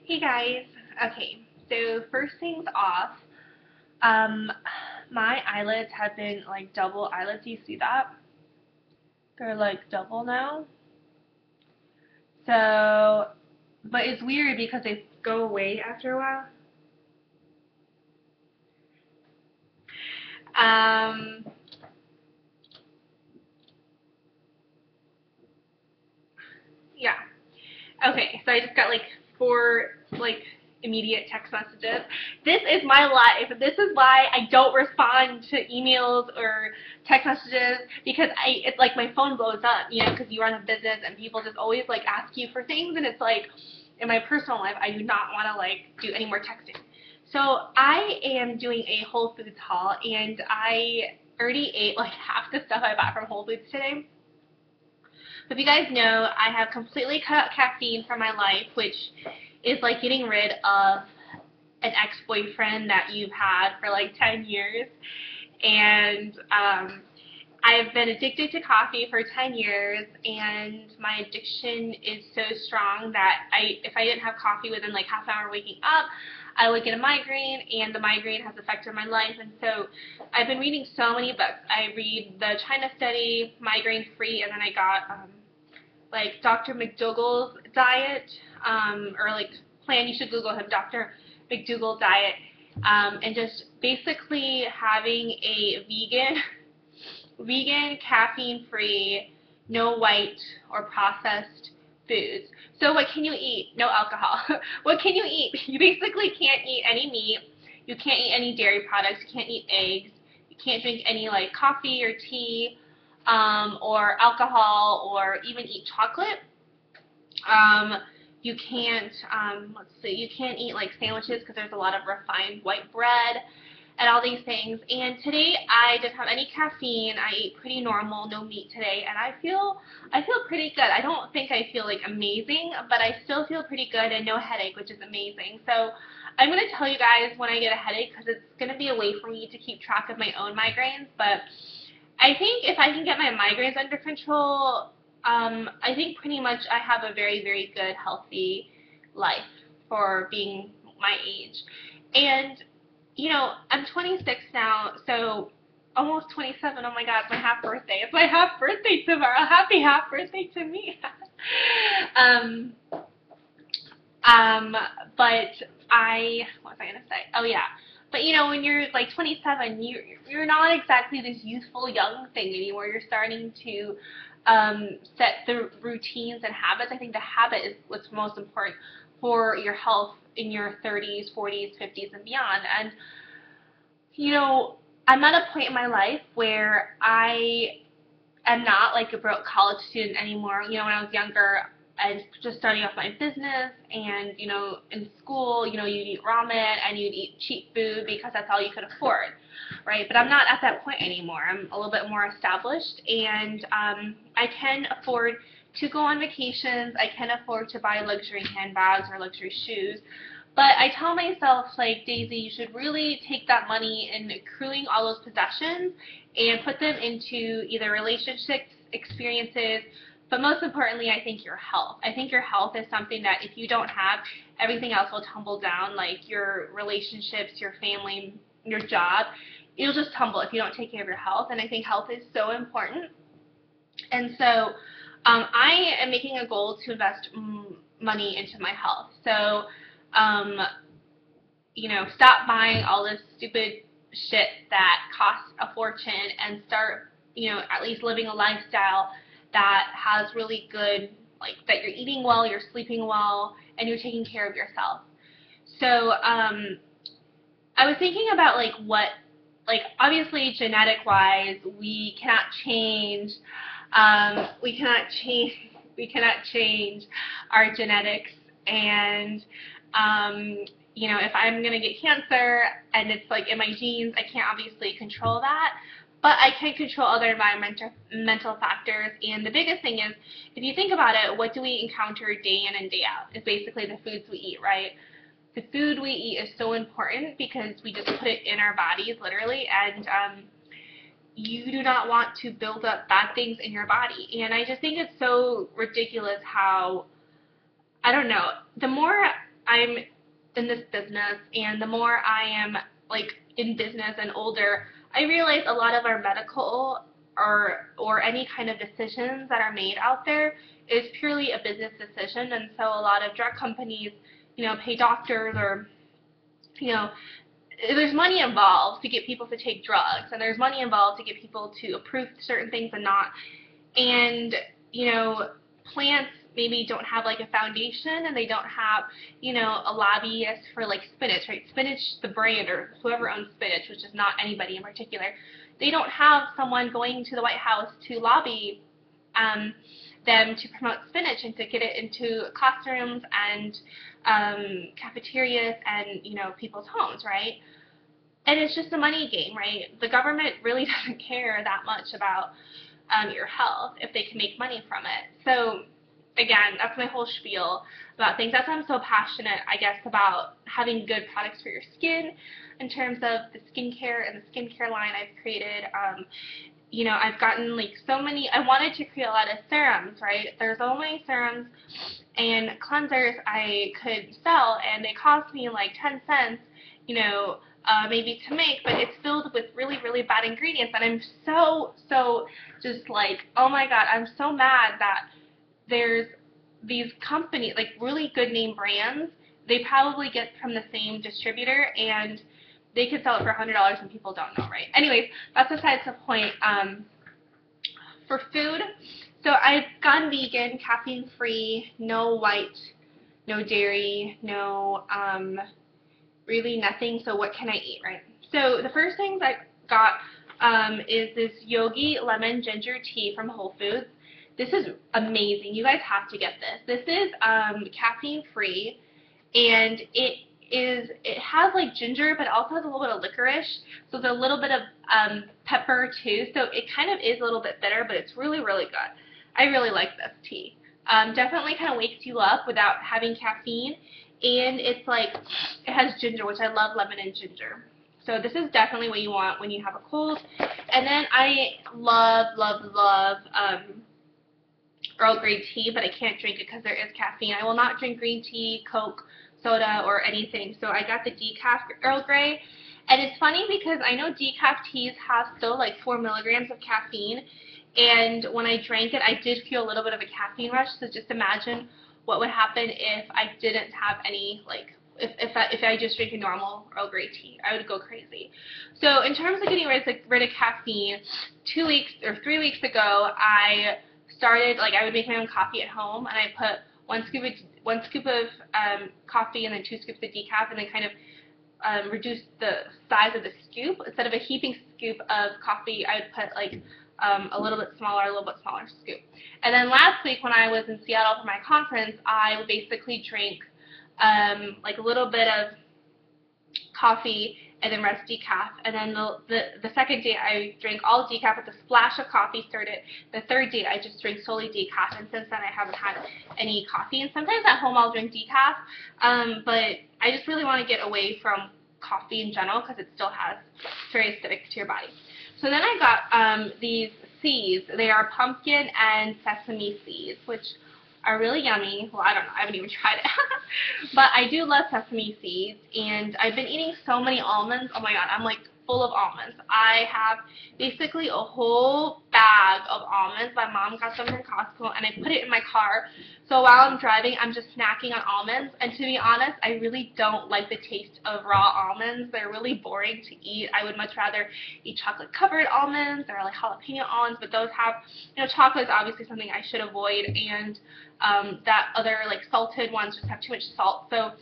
Hey guys. Okay, so first things off, um, my eyelids have been like double eyelids. You see that? They're like double now. So, but it's weird because they go away after a while. Um, yeah. Okay, so I just got like four like immediate text messages. This is my life. This is why I don't respond to emails or text messages because it's like my phone blows up, because you run a business and people just always like ask you for things, and it's like in my personal life I do not want to like do any more texting. So I am doing a Whole Foods haul, and I already ate like half the stuff I bought from Whole Foods today. So if you guys know, I have completely cut out caffeine from my life, which is like getting rid of an ex-boyfriend that you've had for like 10 years. And I've been addicted to coffee for 10 years, and my addiction is so strong that if I didn't have coffee within like half an hour waking up, I would get a migraine, and the migraine has affected my life. And so I've been reading so many books. I read the China Study, Migraine Free, and then I got like Dr. McDougall's diet, or like plan. You should Google him, Dr. McDougall diet, and just basically having a vegan, caffeine-free, no white or processed foods. So what can you eat? No alcohol. What can you eat? You basically can't eat any meat. You can't eat any dairy products. You can't eat eggs. You can't drink any like coffee or tea, or alcohol, or even eat chocolate. You can't, let's see, you can't eat like sandwiches because there's a lot of refined white bread and all these things. And today I didn't have any caffeine. I ate pretty normal, no meat today, and I feel pretty good. I don't think I feel like amazing, but I still feel pretty good and no headache, which is amazing. So I'm going to tell you guys when I get a headache because it's going to be a way for me to keep track of my own migraines. But I think if I can get my migraines under control, I think pretty much I have a very, very good, healthy life for being my age. And I'm 26 now, so almost 27. Oh my God, it's my half birthday. It's my half birthday tomorrow. Happy half birthday to me. um, but what was I gonna say? Oh yeah. But when you're like 27, you're not exactly this youthful young thing anymore. You're starting to set the routines and habits. I think the habit is what's most important for your health in your 30s, 40s, 50s, and beyond. And I'm at a point in my life where I am not like a broke college student anymore. When I was younger, I was just starting off my business, and in school, you'd eat ramen and you'd eat cheap food because that's all you could afford, right? But I'm not at that point anymore. I'm a little bit more established, and I can afford to go on vacations. I can afford to buy luxury handbags or luxury shoes. But I tell myself, like, Daisy, you should really take that money and accruing all those possessions and put them into either relationships, experiences, but most importantly, I think your health. I think your health is something that if you don't have, everything else will tumble down, like your relationships, your family, your job. It'll just tumble if you don't take care of your health, and I think health is so important. And so I am making a goal to invest money into my health. So um, stop buying all this stupid shit that costs a fortune and start, at least living a lifestyle that has really good, like, that you're eating well, you're sleeping well, and you're taking care of yourself. So I was thinking about obviously genetic-wise, we cannot change, we cannot change our genetics, and if I'm going to get cancer and it's like in my genes, I can't obviously control that, but I can control other environmental factors. And the biggest thing is, if you think about it, what do we encounter day in and day out? It's basically the foods we eat, right? The food we eat is so important because we just put it in our bodies, literally, and you do not want to build up bad things in your body. And I just think it's so ridiculous how, I don't know, the more I'm in this business, and the more I am like in business and older, I realize a lot of our medical or any kind of decisions that are made out there is purely a business decision. And so a lot of drug companies, pay doctors, or you know there's money involved to get people to take drugs, and there's money involved to get people to approve certain things and not. And plants maybe don't have like a foundation, and they don't have a lobbyist for like spinach, right? Spinach, the brand, or whoever owns spinach, which is not anybody in particular, they don't have someone going to the White House to lobby them to promote spinach and to get it into classrooms and cafeterias and people's homes, right? And it's just a money game, right? The government really doesn't care that much about your health if they can make money from it. So again, that's my whole spiel about things. That's why I'm so passionate, I guess, about having good products for your skin in terms of the skincare and the skincare line I've created. I've gotten like so many. I wanted to create a lot of serums, right? There's only serums and cleansers I could sell, and they cost me like 10 cents, maybe to make, but it's filled with really, really bad ingredients, and I'm so just like, oh my god, I'm so mad that there's these companies, like really good name brands, they probably get from the same distributor, and they could sell it for $100 and people don't know, right? Anyways, that's besides the point. For food, so I've gone vegan, caffeine-free, no white, no dairy, no really nothing. So what can I eat, right? So the first things I got is this Yogi Lemon Ginger Tea from Whole Foods. This is amazing. You guys have to get this. This is caffeine-free, and it has like ginger, but it also has a little bit of licorice, so there's a little bit of pepper too, so it kind of is a little bit bitter, but it's really, really good. I really like this tea. Definitely kind of wakes you up without having caffeine, and it's like, it has ginger, which I love lemon and ginger. So this is definitely what you want when you have a cold. And then I love Earl Grey tea, but I can't drink it because there is caffeine. I will not drink green tea, Coke, soda, or anything. So I got the decaf Earl Grey. And it's funny because I know decaf teas have still like 4 milligrams of caffeine. And when I drank it, I did feel a little bit of a caffeine rush. So just imagine what would happen if I didn't have any, like, if I just drink a normal Earl Grey tea. I would go crazy. So in terms of getting rid of caffeine, 2 weeks or 3 weeks ago, I started, like, I would make my own coffee at home, and I put one scoop of coffee and then 2 scoops of decaf, and then kind of reduce the size of the scoop. Instead of a heaping scoop of coffee, I would put like a little bit smaller scoop. And then last week when I was in Seattle for my conference, I basically drank like a little bit of coffee and then rest decaf. And then the second day I drank all decaf with a splash of coffee, stirred it. The third day I just drank solely decaf, and since then I haven't had any coffee. And sometimes at home I'll drink decaf, but I just really want to get away from coffee in general because it still has, it's very acidic to your body. So then I got these seeds. They are pumpkin and sesame seeds, which are really yummy. Well, I don't know. I haven't even tried it. But I do love sesame seeds, and I've been eating so many almonds. Oh my god, I'm like full of almonds. I have basically a whole bag of almonds. My mom got them from Costco, and I put it in my car. So while I'm driving, I'm just snacking on almonds. And to be honest, I really don't like the taste of raw almonds. They're really boring to eat. I would much rather eat chocolate-covered almonds or like jalapeno almonds, but those have, chocolate is obviously something I should avoid, and that other like salted ones just have too much salt. So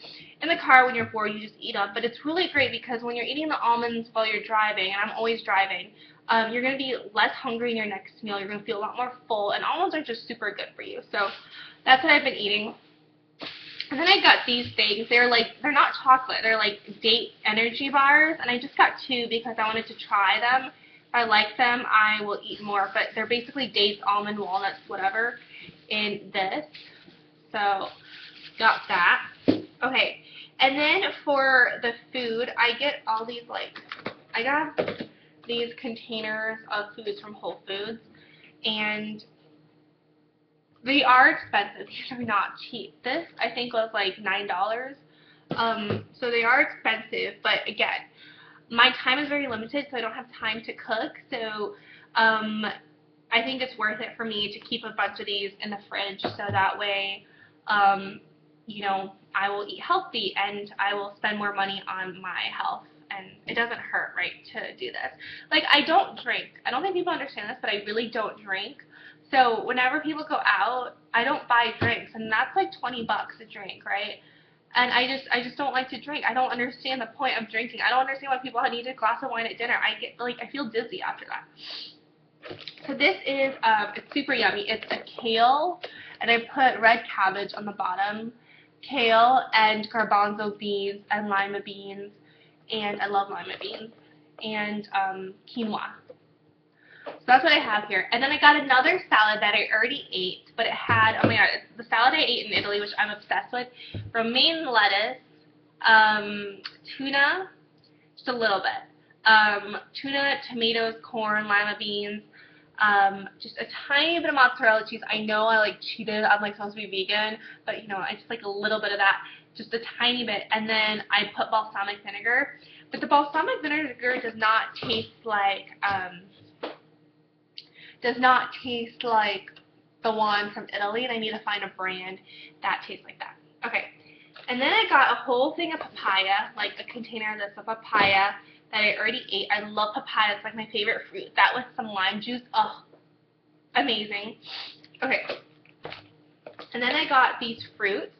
in the car when you're bored, you just eat them. But it's really great because when you're eating the almonds while you're driving, and I'm always driving, you're going to be less hungry in your next meal. You're going to feel a lot more full, and almonds are just super good for you. So that's what I've been eating. And then I got these things. They're not chocolate. They're like date energy bars, and I just got 2 because I wanted to try them. If I like them, I will eat more. But they're basically dates, almond, walnuts, whatever, in this. So got that. Okay. And then for the food, I get all these I got these containers of foods from Whole Foods, and they are expensive. These are not cheap. This, I think, was like $9. So they are expensive, but again, my time is very limited, so I don't have time to cook. So I think it's worth it for me to keep a bunch of these in the fridge, so that way, um, I will eat healthy and I will spend more money on my health. And it doesn't hurt, right, to do this. Like, I don't drink. I don't think people understand this, but I really don't drink. So whenever people go out, I don't buy drinks, and that's like 20 bucks a drink, right? And I just don't like to drink. I don't understand the point of drinking. I don't understand why people need a glass of wine at dinner. I feel dizzy after that. So this is it's super yummy. It's a kale, and I put red cabbage on the bottom, kale and garbanzo beans and lima beans, and I love lima beans, and quinoa. So that's what I have here. And then I got another salad that I already ate, but it had, oh my god, it's the salad I ate in Italy, which I'm obsessed with. Romaine lettuce, tuna, just a little bit. Tuna, tomatoes, corn, lima beans, just a tiny bit of mozzarella cheese. I know I like cheated. I'm like supposed to be vegan, but I just like a little bit of that, just a tiny bit. And then I put balsamic vinegar, but the balsamic vinegar does not taste like the one from Italy, and I need to find a brand that tastes like that. Okay, and then I got a whole thing of papaya, like a container that's a papaya that I already ate. I love papaya. It's like my favorite fruit. That with some lime juice, oh, amazing. Okay, and then I got these fruits.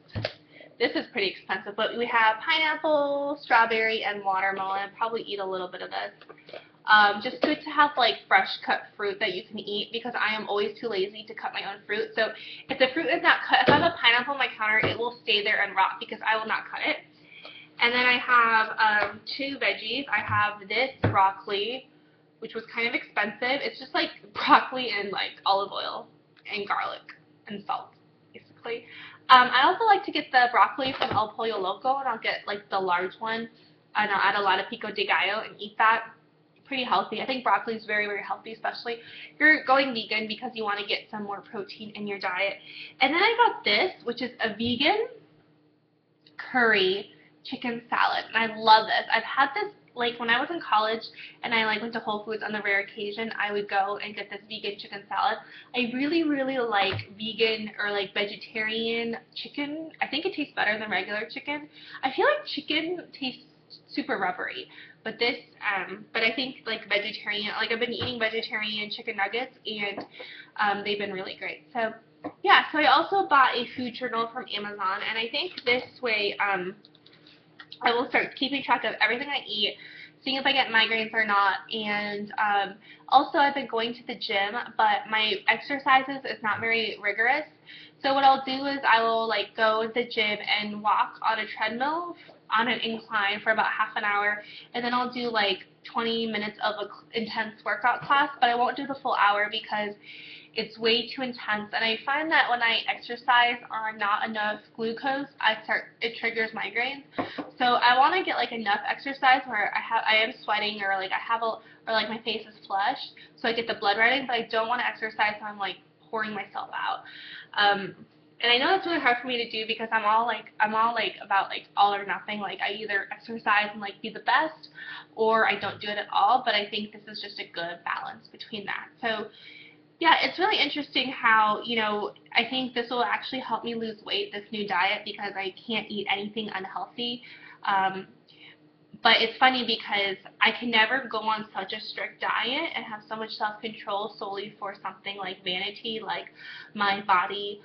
This is pretty expensive, but we have pineapple, strawberry, and watermelon. I'll probably eat a little bit of this. Just good to have like fresh cut fruit that you can eat, because I am always too lazy to cut my own fruit. So if the fruit is not cut, if I have a pineapple on my counter, it will stay there and rot because I will not cut it. And then I have 2 veggies. I have this broccoli, which was kind of expensive. It's just like broccoli and like olive oil and garlic and salt, basically. I also like to get the broccoli from El Pollo Loco, and I'll get like the large one, and I'll add a lot of pico de gallo and eat that. Pretty healthy. I think broccoli is very, very healthy, especially if you're going vegan, because you want to get some more protein in your diet. And then I got this, which is a vegan curry chicken salad, and I love this. I've had this like when I was in college and I like went to Whole Foods on the rare occasion. I would go and get this vegan chicken salad. I really, really like vegan or like vegetarian chicken. I think it tastes better than regular chicken. I feel like chicken tastes super rubbery, but this but I think like vegetarian, like I've been eating vegetarian chicken nuggets, and they've been really great. So yeah, so I also bought a food journal from Amazon, and I think this way I will start keeping track of everything I eat, seeing if I get migraines or not. And also I've been going to the gym, but my exercises is not very rigorous. So what I'll do is I will like go to the gym and walk on a treadmill on an incline for about half an hour, and then I'll do like 20 minutes of an intense workout class, but I won't do the full hour because it's way too intense. And I find that when I exercise on not enough glucose, it triggers migraines. So I want to get like enough exercise where I am sweating, or like or like my face is flushed, so I get the blood running, but I don't want to exercise so I'm like pouring myself out. And I know that's really hard for me to do because I'm all about like all or nothing. Like I either exercise and like be the best, or I don't do it at all. But I think this is just a good balance between that. So yeah, it's really interesting how, I think this will actually help me lose weight, this new diet, because I can't eat anything unhealthy. But it's funny because I can never go on such a strict diet and have so much self-control solely for something like vanity, like my body,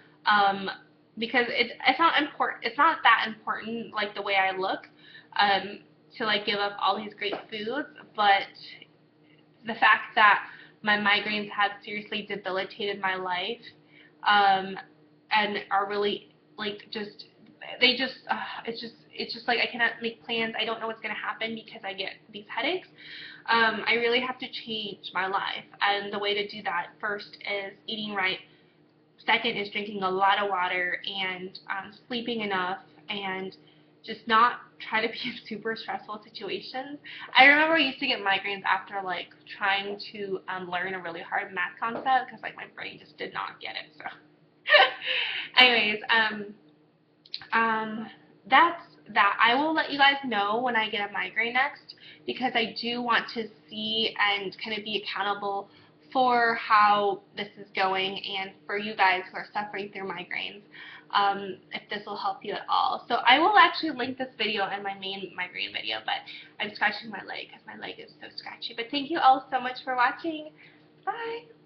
because it's not important. It's not that important, like the way I look, to like give up all these great foods. But the fact that my migraines have seriously debilitated my life, and are really like it's just like I cannot make plans. I don't know what's going to happen because I get these headaches. I really have to change my life, and the way to do that first is eating right. Second is drinking a lot of water and sleeping enough, and just not try to be in super stressful situations. I remember I used to get migraines after like trying to learn a really hard math concept because like my brain just did not get it. So anyways, that I will let you guys know when I get a migraine next, because I do want to see and kind of be accountable for how this is going, and for you guys who are suffering through migraines, if this will help you at all. So I will actually link this video in my main migraine video, but I'm scratching my leg because my leg is so scratchy. But thank you all so much for watching. Bye!